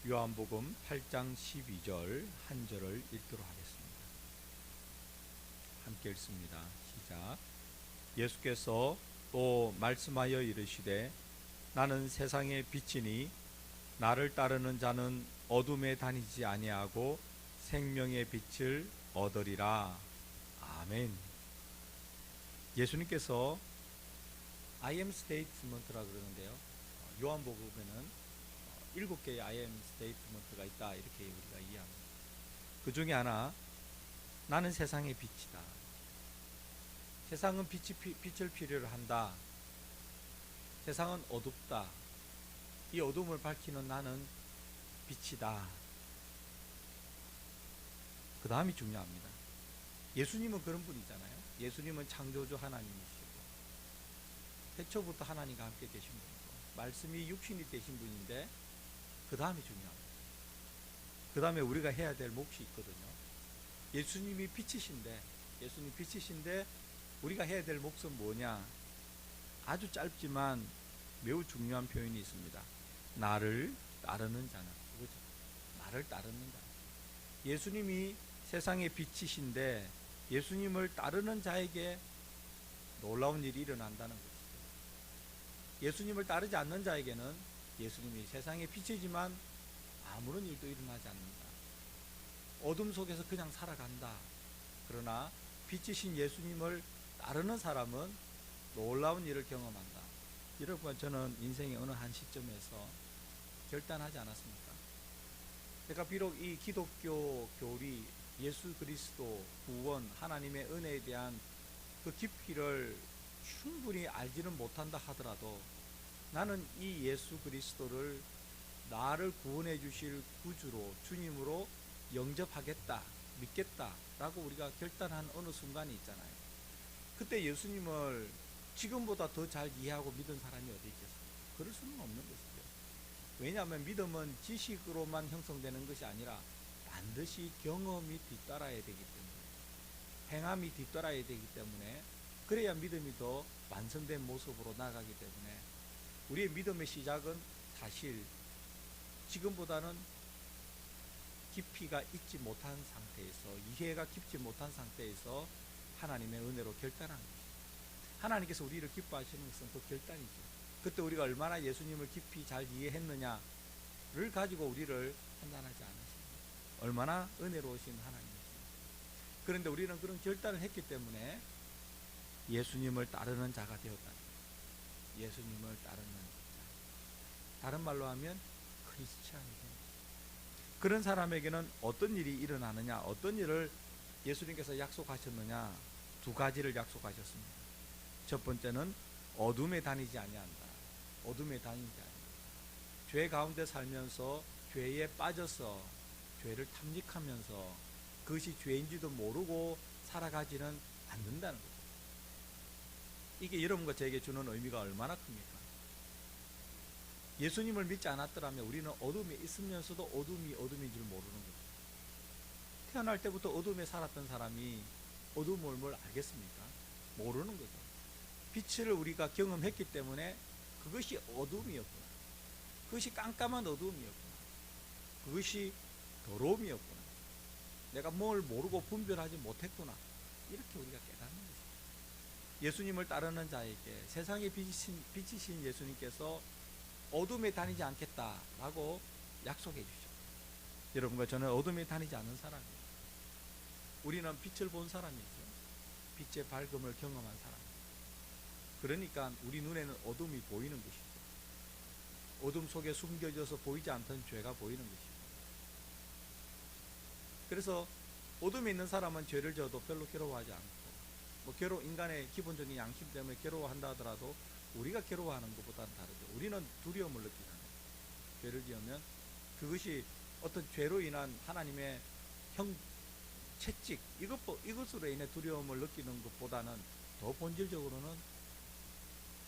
요한복음 8장 12절 한 절을 읽도록 하겠습니다. 함께 읽습니다. 시작. 예수께서 또 말씀하여 이르시되 나는 세상의 빛이니 나를 따르는 자는 어둠에 다니지 아니하고 생명의 빛을 얻으리라. 아멘. 예수님께서 I am statement라 그러는데요. 요한복음에는 7개의 I am statement가 있다 이렇게 우리가 이해합니다. 그 중에 하나, 나는 세상의 빛이다. 세상은 빛을 필요로 한다. 세상은 어둡다. 이 어둠을 밝히는 나는 빛이다. 그 다음이 중요합니다. 예수님은 그런 분이잖아요. 예수님은 창조주 하나님이시고 태초부터 하나님과 함께 계신 분이고 말씀이 육신이 되신 분인데 그 다음이 중요합니다. 그 다음에 우리가 해야 될 몫이 있거든요. 예수님이 빛이신데 우리가 해야 될 몫은 뭐냐? 아주 짧지만 매우 중요한 표현이 있습니다. 나를 따르는 자는, 그거죠. 나를 따르는 자. 예수님이 세상의 빛이신데 예수님을 따르는 자에게 놀라운 일이 일어난다는 것이죠. 예수님을 따르지 않는 자에게는 예수님이 세상의 빛이지만 아무런 일도 일어나지 않는다. 어둠 속에서 그냥 살아간다. 그러나 빛이신 예수님을 따르는 사람은 놀라운 일을 경험한다. 여러분, 저는 인생의 어느 한 시점에서 결단하지 않았습니까? 제가 비록 이 기독교 교리, 예수 그리스도, 구원, 하나님의 은혜에 대한 그 깊이를 충분히 알지는 못한다 하더라도 나는 이 예수 그리스도를 나를 구원해 주실 구주로, 주님으로 영접하겠다, 믿겠다라고 우리가 결단한 어느 순간이 있잖아요. 그때 예수님을 지금보다 더 잘 이해하고 믿은 사람이 어디 있겠어요? 그럴 수는 없는 것이죠. 왜냐하면 믿음은 지식으로만 형성되는 것이 아니라 반드시 경험이 뒤따라야 되기 때문에, 행함이 뒤따라야 되기 때문에, 그래야 믿음이 더 완성된 모습으로 나가기 때문에 우리의 믿음의 시작은 사실 지금보다는 깊이가 있지 못한 상태에서, 이해가 깊지 못한 상태에서 하나님의 은혜로 결단한 것이죠. 하나님께서 우리를 기뻐하시는 것은 그 결단이죠. 그때 우리가 얼마나 예수님을 깊이 잘 이해했느냐를 가지고 우리를 판단하지 않으십니다. 얼마나 은혜로우신 하나님이십니다. 그런데 우리는 그런 결단을 했기 때문에 예수님을 따르는 자가 되었다. 예수님을 따르는 자. 다른 말로 하면 크리스찬이죠. 그런 사람에게는 어떤 일이 일어나느냐, 어떤 일을 예수님께서 약속하셨느냐, 두 가지를 약속하셨습니다. 첫 번째는 어둠에 다니지 아니한다. 어둠에 다니지 아니한다. 죄 가운데 살면서 죄에 빠져서 죄를 탐닉하면서 그것이 죄인지도 모르고 살아가지는 않는다는 거죠. 이게 여러분과 저에게 주는 의미가 얼마나 큽니까? 예수님을 믿지 않았더라면 우리는 어둠에 있으면서도 어둠인 줄 모르는 거죠. 태어날 때부터 어둠에 살았던 사람이 어둠을 뭘 알겠습니까? 모르는 거죠. 빛을 우리가 경험했기 때문에 그것이 어둠이었구나, 그것이 깜깜한 어둠이었구나, 그것이 더러움이었구나, 내가 뭘 모르고 분별하지 못했구나, 이렇게 우리가 깨닫는 거죠. 예수님을 따르는 자에게 세상의 빛이신 예수님께서 어둠에 다니지 않겠다라고 약속해 주셨죠. 여러분과 저는 어둠에 다니지 않는 사람이에요. 우리는 빛을 본 사람이죠. 빛의 밝음을 경험한 사람. 그러니까 우리 눈에는 어둠이 보이는 것이죠. 어둠 속에 숨겨져서 보이지 않던 죄가 보이는 것이죠. 그래서 어둠에 있는 사람은 죄를 져도 별로 괴로워하지 않고, 인간의 기본적인 양심 때문에 괴로워한다 하더라도 우리가 괴로워하는 것보다는 다르죠. 우리는 두려움을 느끼는 거예요. 죄를 지으면 그것이 어떤 죄로 인한 하나님의 채찍, 이것으로 인해 두려움을 느끼는 것보다는 더 본질적으로는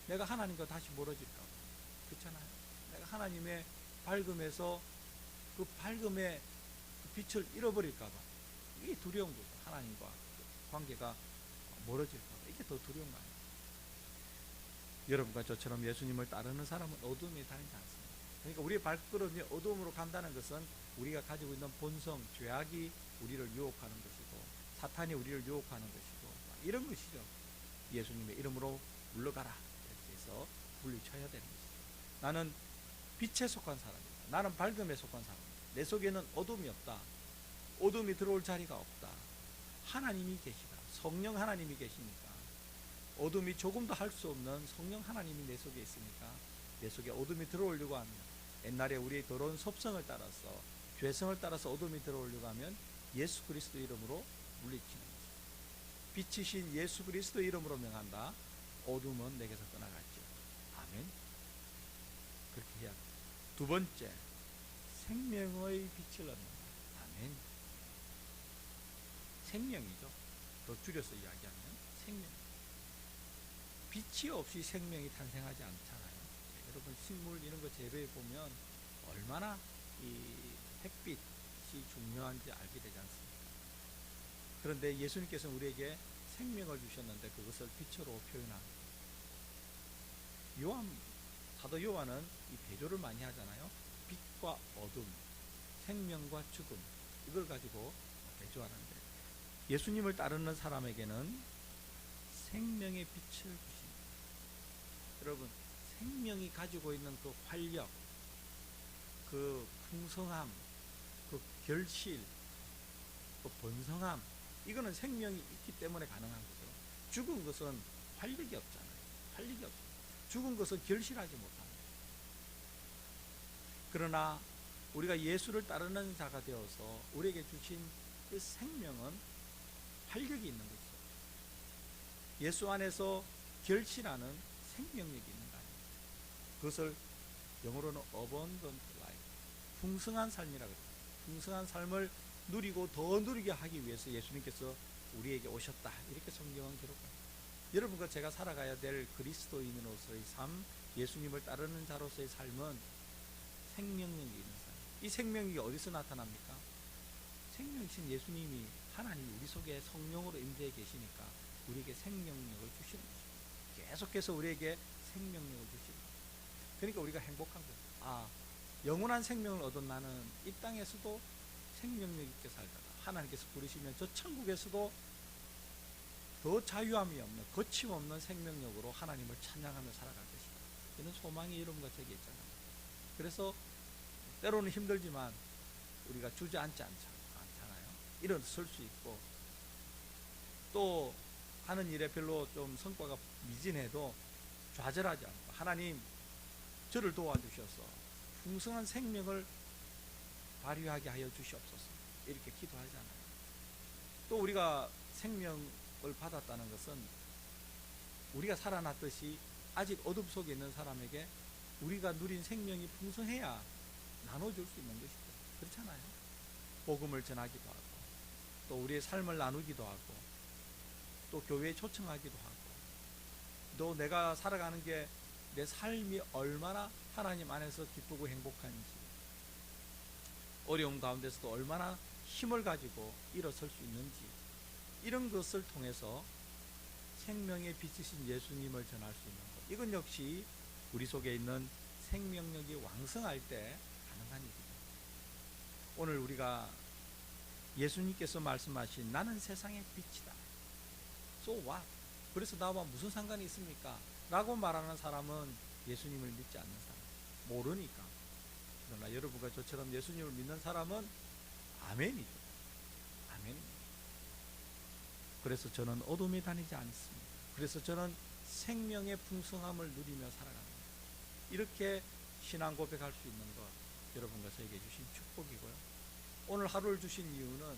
내가 하나님과 다시 멀어질까 봐. 그렇잖아요. 내가 하나님의 밝음에서 그 밝음의 그 빛을 잃어버릴까 봐. 이게 두려운 거죠. 하나님과 관계가 멀어질까 봐. 이게 더 두려운 거 아니에요. 여러분과 저처럼 예수님을 따르는 사람은 어둠에 다니지 않습니다. 그러니까 우리의 발걸음이 어둠으로 간다는 것은 우리가 가지고 있는 본성, 죄악이 우리를 유혹하는 것이고 사탄이 우리를 유혹하는 것이고 이런 것이죠. 예수님의 이름으로 물러가라 이렇게 해서 물리쳐야 되는 것이죠. 나는 빛에 속한 사람이다. 나는 밝음에 속한 사람이다. 내 속에는 어둠이 없다. 어둠이 들어올 자리가 없다. 하나님이 계시다. 성령 하나님이 계시니까 어둠이 조금도 할 수 없는 성령 하나님이 내 속에 있으니까 내 속에 어둠이 들어오려고 하면 옛날에 우리의 더러운 섭성을 따라서 죄성을 따라서 어둠이 들어오려고 하면 예수 그리스도 이름으로 물리치는 것입니다. 빛이신 예수 그리스도 이름으로 명한다. 어둠은 내게서 떠나갈지어다. 아멘. 그렇게 해야 합니다. 두 번째, 생명의 빛을 얻는다. 아멘. 생명이죠. 더 줄여서 이야기하면 생명. 빛이 없이 생명이 탄생하지 않잖아요. 여러분 식물 이런 거 재배해 보면 얼마나 이 햇빛이 중요한지 알게 되지 않습니까? 그런데 예수님께서는 우리에게 생명을 주셨는데 그것을 빛으로 표현합니다. 사도 요한은 이 대조를 많이 하잖아요. 빛과 어둠, 생명과 죽음, 이걸 가지고 대조하는데 예수님을 따르는 사람에게는 생명의 빛을 주십니다. 여러분 생명이 가지고 있는 그 활력, 그 풍성함, 그 결실, 그 번성함, 이거는 생명이 있기 때문에 가능한 거죠. 죽은 것은 활력이 없잖아요. 활력이 없어요. 죽은 것은 결실하지 못합니다. 그러나 우리가 예수를 따르는 자가 되어서 우리에게 주신 그 생명은 활력이 있는 것이죠. 예수 안에서 결실하는 생명력이 있는 거 아닙니까? 그것을 영어로는 abundant life, 풍성한 삶이라고 해요. 풍성한 삶을 누리고 더 누리게 하기 위해서 예수님께서 우리에게 오셨다. 이렇게 성경은 기록합니다. 여러분과 제가 살아가야 될 그리스도인으로서의 삶, 예수님을 따르는 자로서의 삶은 생명력이 있는 삶. 이 생명력이 어디서 나타납니까? 생명이신 예수님이 하나님이 우리 속에 성령으로 임재해 계시니까 우리에게 생명력을 주시는 것입니다. 계속해서 우리에게 생명력을 주십니다. 그러니까 우리가 행복한 거예요. 영원한 생명을 얻은 나는 이 땅에서도 생명력 있게 살다가 하나님께서 부르시면 저 천국에서도 더 자유함이 없는 거침없는 생명력으로 하나님을 찬양하며 살아갈 것이다. 이런 소망이 여러분과 저에게 있잖아요. 그래서 때로는 힘들지만 우리가 주저앉지 않잖아요. 일어설 수 있고 또 하는 일에 별로 좀 성과가 미진해도 좌절하지 않고 하나님 저를 도와주셔서 풍성한 생명을 발휘하게 하여 주시옵소서 이렇게 기도하잖아요. 또 우리가 생명을 받았다는 것은 우리가 살아났듯이 아직 어둠 속에 있는 사람에게 우리가 누린 생명이 풍성해야 나눠줄 수 있는 것이죠. 그렇잖아요. 복음을 전하기도 하고 또 우리의 삶을 나누기도 하고 또 교회에 초청하기도 하고 또 내가 살아가는 게 내 삶이 얼마나 하나님 안에서 기쁘고 행복한지 어려움 가운데서도 얼마나 힘을 가지고 일어설 수 있는지 이런 것을 통해서 생명의 빛이신 예수님을 전할 수 있는 것, 이건 역시 우리 속에 있는 생명력이 왕성할 때 가능한 일입니다. 오늘 우리가 예수님께서 말씀하신 나는 세상의 빛이다. So what? 그래서 나와 무슨 상관이 있습니까? 라고 말하는 사람은 예수님을 믿지 않는 사람, 모르니까. 그러나 여러분과 저처럼 예수님을 믿는 사람은 아멘이죠. 아멘입니다. 그래서 저는 어둠에 다니지 않습니다. 그래서 저는 생명의 풍성함을 누리며 살아갑니다. 이렇게 신앙 고백할 수 있는 것, 여러분과 저에게 주신 축복이고요. 오늘 하루를 주신 이유는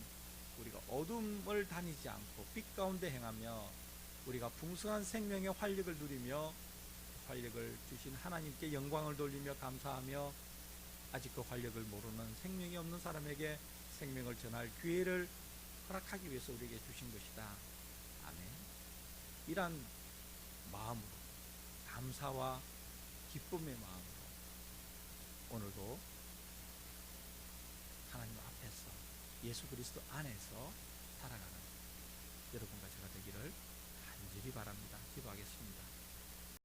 우리가 어둠을 다니지 않고 빛 가운데 행하며 우리가 풍성한 생명의 활력을 누리며 활력을 주신 하나님께 영광을 돌리며 감사하며 아직 그 활력을 모르는 생명이 없는 사람에게 생명을 전할 기회를 허락하기 위해서 우리에게 주신 것이다. 아멘. 이란 마음으로, 감사와 기쁨의 마음으로 오늘도 하나님 앞에서 예수 그리스도 안에서 살아가는 여러분과 제가 되기를 간절히 바랍니다. 기도하겠습니다.